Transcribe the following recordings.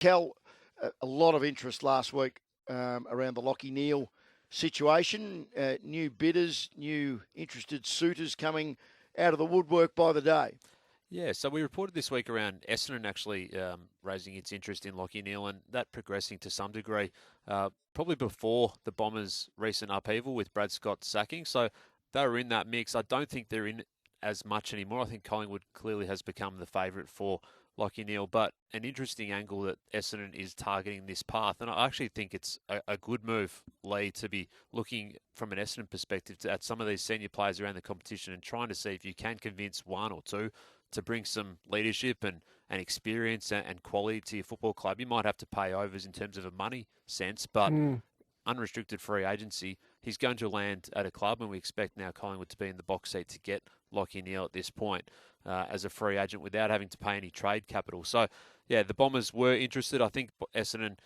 Cal, a lot of interest last week around the Lachie Neale situation. New bidders, new interested suitors coming out of the woodwork by the day. Yeah, so we reported this week around Essendon actually raising its interest in Lachie Neale, and that progressing to some degree, probably before the Bombers' recent upheaval with Brad Scott's sacking. So they were in that mix. I don't think they're in as much anymore. I think Collingwood clearly has become the favourite for Lachie Neale, but an interesting angle that Essendon is targeting this path. And I actually think it's a good move, Lee, to be looking from an Essendon perspective at some of these senior players around the competition and trying to see if you can convince one or two to bring some leadership and experience and quality to your football club. You might have to pay overs in terms of a money sense, but unrestricted free agency, he's going to land at a club, and we expect now Collingwood to be in the box seat to get Lachie Neale at this point as a free agent without having to pay any trade capital. So, yeah, the Bombers were interested. I think Essendon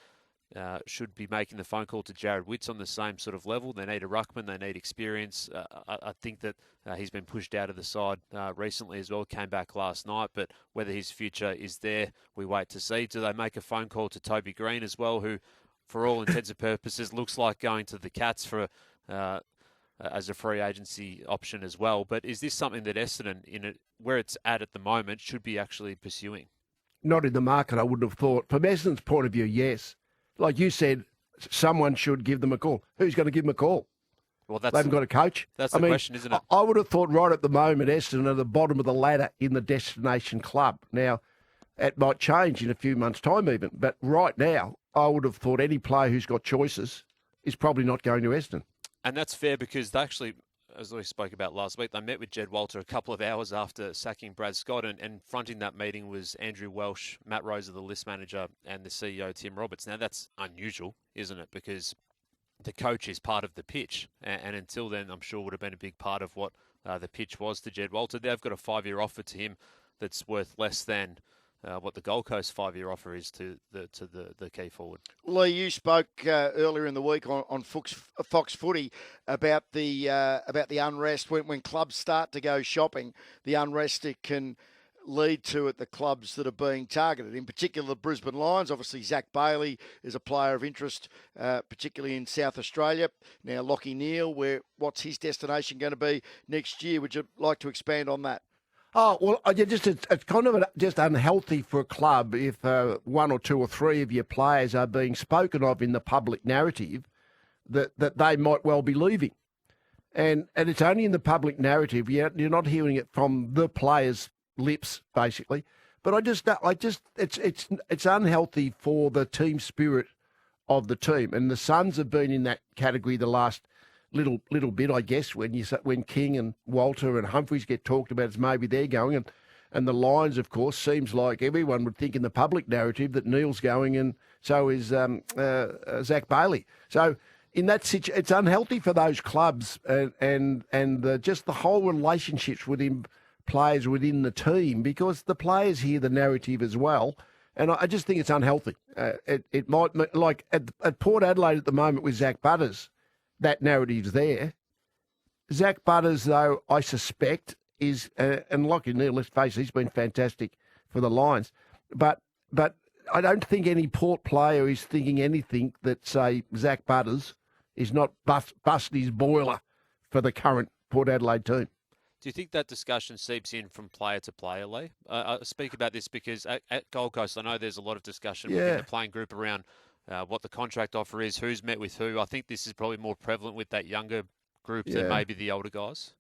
should be making the phone call to Jared Witts on the same sort of level. They need a ruckman. They need experience. I think that he's been pushed out of the side recently as well. Came back last night, but whether his future is there, we wait to see. Do they make a phone call to Toby Green as well, who, for all intents and purposes, looks like going to the Cats for as a free agency option as well? But is this something that Essendon, where it's at the moment, should be actually pursuing? Not in the market, I wouldn't have thought. From Essendon's point of view, yes. Like you said, someone should give them a call. Who's going to give them a call? Well, they haven't got a coach. That's the question, isn't it? I would have thought right at the moment, Essendon are at the bottom of the ladder in the destination club. Now, it might change in a few months' time even, but right now, I would have thought any player who's got choices is probably not going to Essendon. And that's fair because they actually, as we spoke about last week, they met with Jed Walter a couple of hours after sacking Brad Scott, and fronting that meeting was Andrew Welsh, Matt Rosa, the list manager, and the CEO, Tim Roberts. Now, that's unusual, isn't it? Because the coach is part of the pitch, and until then, I'm sure would have been a big part of what the pitch was to Jed Walter. They've got a 5-year offer to him that's worth less than what the Gold Coast 5-year offer is to the key forward. Lee, you spoke earlier in the week on Fox Footy about the unrest when clubs start to go shopping, the unrest it can lead to at the clubs that are being targeted. In particular, the Brisbane Lions. Obviously, Zach Bailey is a player of interest, particularly in South Australia. Now, Lachie Neale, what's his destination going to be next year? Would you like to expand on that? Oh, well, it's kind of just unhealthy for a club if one or two or three of your players are being spoken of in the public narrative that they might well be leaving. And it's only in the public narrative. You're not hearing it from the players' lips, basically. But it's unhealthy for the team spirit of the team. And the Suns have been in that category the last little bit, I guess, when King and Walter and Humphreys get talked about as maybe they're going, and the Lions, of course, seems like everyone would think in the public narrative that Neil's going, and so is Zach Bailey. So in that situation, it's unhealthy for those clubs and just the whole relationships within players within the team, because the players hear the narrative as well. And I just think it's unhealthy. It might, like at Port Adelaide at the moment with Zach Butters, that narrative's there. Zach Butters, though, I suspect is, and Lachie Neale, let's face it, he's been fantastic for the Lions. But I don't think any Port player is thinking anything that, say, Zach Butters is not bust his boiler for the current Port Adelaide team. Do you think that discussion seeps in from player to player, Lee? I speak about this because at Gold Coast, I know there's a lot of discussion within the playing group around what the contract offer is, who's met with who. I think this is probably more prevalent with that younger group than maybe the older guys.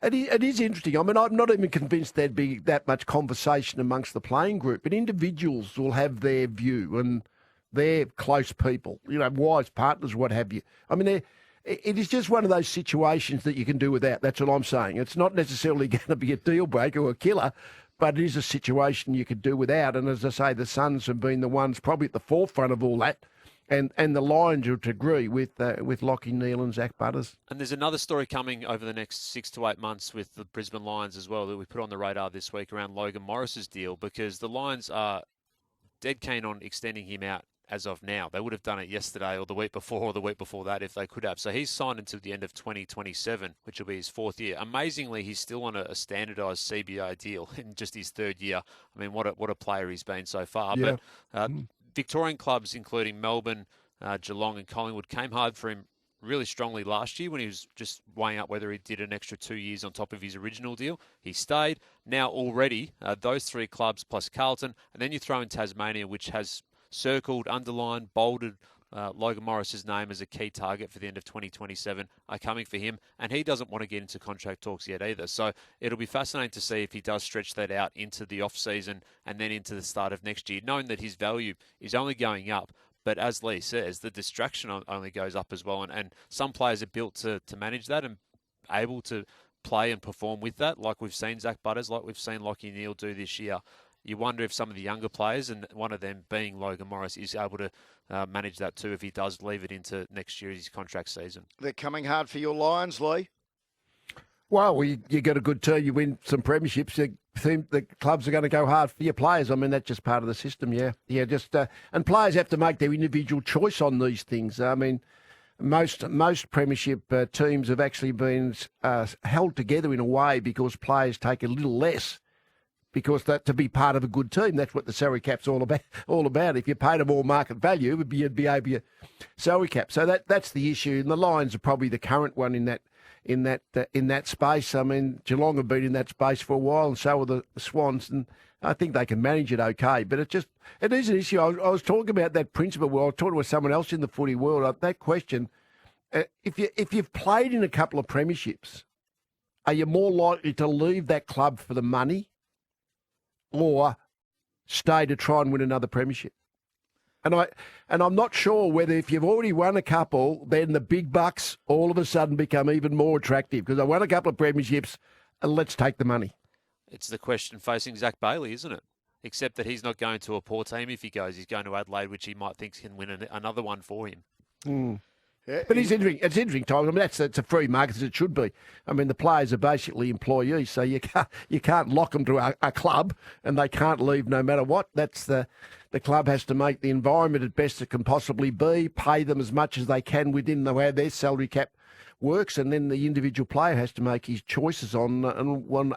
It is interesting. I mean, I'm not even convinced there'd be that much conversation amongst the playing group, but individuals will have their view and their close people, wise partners, what have you. I mean, it is just one of those situations that you can do without. That's what I'm saying. It's not necessarily going to be a deal breaker or a killer, but it is a situation you could do without. And as I say, the Suns have been the ones probably at the forefront of all that. And the Lions would agree with Lachie Neale and Zach Butters. And there's another story coming over the next 6 to 8 months with the Brisbane Lions as well that we put on the radar this week around Logan Morris's deal, because the Lions are dead keen on extending him out as of now. They would have done it yesterday or the week before or the week before that if they could have. So he's signed until the end of 2027, which will be his 4th year. Amazingly, he's still on a standardised CBA deal in just his 3rd year. I mean, what a player he's been so far. Yeah. But Victorian clubs, including Melbourne, Geelong and Collingwood, came hard for him really strongly last year when he was just weighing up whether he did an extra 2 years on top of his original deal. He stayed. Now already, those three clubs plus Carlton, and then you throw in Tasmania, which has circled, underlined, bolded Logan Morris's name as a key target for the end of 2027, are coming for him, and he doesn't want to get into contract talks yet either. So it'll be fascinating to see if he does stretch that out into the off-season and then into the start of next year, knowing that his value is only going up. But as Lee says, the distraction only goes up as well. And some players are built to manage that and able to play and perform with that, like we've seen Zach Butters, like we've seen Lachie Neale do this year. You wonder if some of the younger players, and one of them being Logan Morris, is able to manage that too if he does leave it into next year's contract season. They're coming hard for your Lions, Lee. Well, you get a good team, you win some premierships, the clubs are going to go hard for your players. I mean, that's just part of the system, yeah. And players have to make their individual choice on these things. I mean, most premiership teams have actually been held together in a way because players take a little less because that to be part of a good team. That's what the salary cap's all about. If you paid them all market value, you'd be over your salary cap. So that's the issue. And the Lions are probably the current one in that space. I mean, Geelong have been in that space for a while, and so are the Swans, and I think they can manage it okay. But it is an issue. I was talking about that principle. Well, I was talking with someone else in the footy world. That question: if you've played in a couple of premierships, are you more likely to leave that club for the money, or stay to try and win another premiership? And I'm not sure whether if you've already won a couple, then the big bucks all of a sudden become even more attractive because I won a couple of premierships and let's take the money. It's the question facing Zach Bailey, isn't it? Except that he's not going to a poor team if he goes. He's going to Adelaide, which he might think can win another one for him. Mm. Yeah, but it's interesting times. I mean, it's a free market as it should be. I mean, the players are basically employees, so you can't lock them to a club, and they can't leave no matter what. That's the club has to make the environment as best it can possibly be, pay them as much as they can within the way their salary cap works, and then the individual player has to make his choices on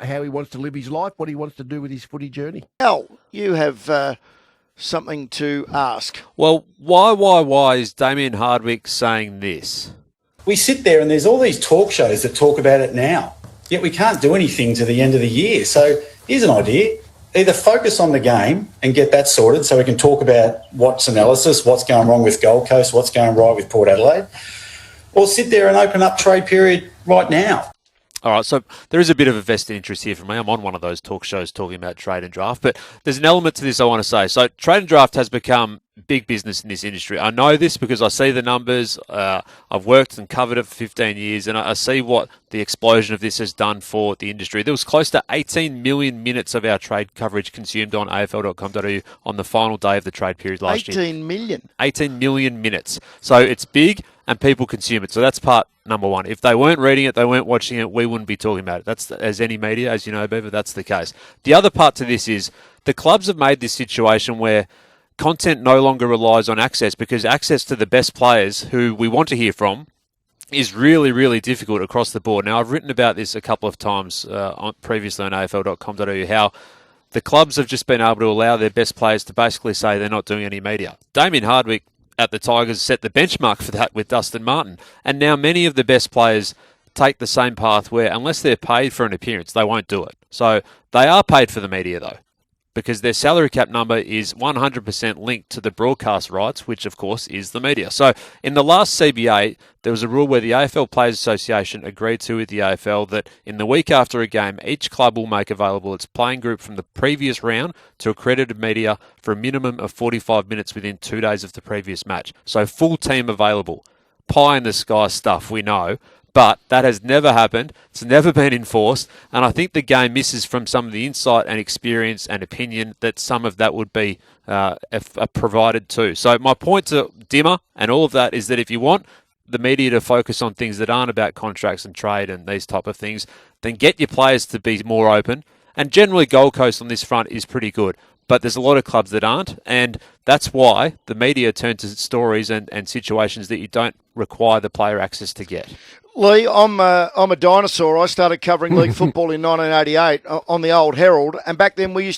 how he wants to live his life, what he wants to do with his footy journey. Al, you have something to ask. Well, why is Damien Hardwick saying this? We sit there and there's all these talk shows that talk about it now, yet we can't do anything to the end of the year. So here's an idea. Either focus on the game and get that sorted so we can talk about what's analysis, what's going wrong with Gold Coast, what's going right with Port Adelaide, or sit there and open up trade period right now. All right, so there is a bit of a vested interest here for me. I'm on one of those talk shows talking about trade and draft, but there's an element to this I want to say. So trade and draft has become big business in this industry. I know this because I see the numbers. I've worked and covered it for 15 years, and I see what the explosion of this has done for the industry. There was close to 18 million minutes of our trade coverage consumed on afl.com.au on the final day of the trade period last year. 18 million? 18 million minutes. So it's big, and people consume it. So that's part number one. If they weren't reading it, they weren't watching it, we wouldn't be talking about it. That's as any media, as you know, Beaver, that's the case. The other part to this is the clubs have made this situation where content no longer relies on access because access to the best players who we want to hear from is really, really difficult across the board. Now, I've written about this a couple of times previously on afl.com.au, how the clubs have just been able to allow their best players to basically say they're not doing any media. Damien Hardwick at the Tigers set the benchmark for that with Dustin Martin. And now many of the best players take the same path where unless they're paid for an appearance, they won't do it. So they are paid for the media though, because their salary cap number is 100% linked to the broadcast rights, which of course is the media. So in the last CBA, there was a rule where the AFL Players Association agreed to with the AFL that in the week after a game, each club will make available its playing group from the previous round to accredited media for a minimum of 45 minutes within 2 days of the previous match. So full team available. Pie in the sky stuff, we know. But that has never happened. It's never been enforced. And I think the game misses from some of the insight and experience and opinion that some of that would be provided too. So my point to Dimmer and all of that is that if you want the media to focus on things that aren't about contracts and trade and these type of things, then get your players to be more open. And generally Gold Coast on this front is pretty good. but there's a lot of clubs that aren't, and that's why the media turn to stories and situations that you don't require the player access to get. Lee, I'm a dinosaur. I started covering league football in 1988 on the old Herald, and back then we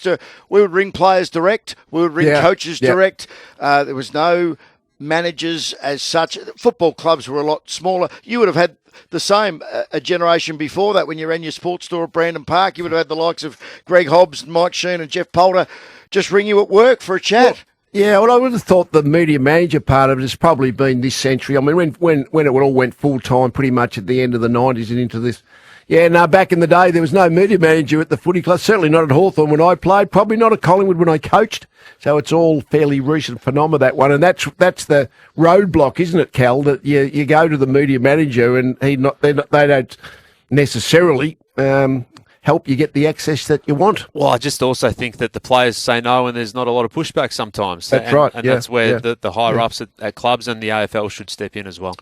would ring players direct, we would ring coaches direct. There was no managers as such. Football clubs were a lot smaller. You would have had the same a generation before that when you ran your sports store at Brandon Park. You would have had the likes of Greg Hobbs, Mike Sheen and Jeff Poulter just ring you at work for a chat. Well, I would have thought the media manager part of it has probably been this century. I mean, when it all went full-time pretty much at the end of the 90s and into this. Back in the day, there was no media manager at the footy club, certainly not at Hawthorn when I played, probably not at Collingwood when I coached. So it's all fairly recent phenomena, that one. And that's the roadblock, isn't it, Cal, that you go to the media manager and they don't necessarily help you get the access that you want. Well, I just also think that the players say no and there's not a lot of pushback sometimes. That's right. And that's where the higher-ups at clubs and the AFL should step in as well.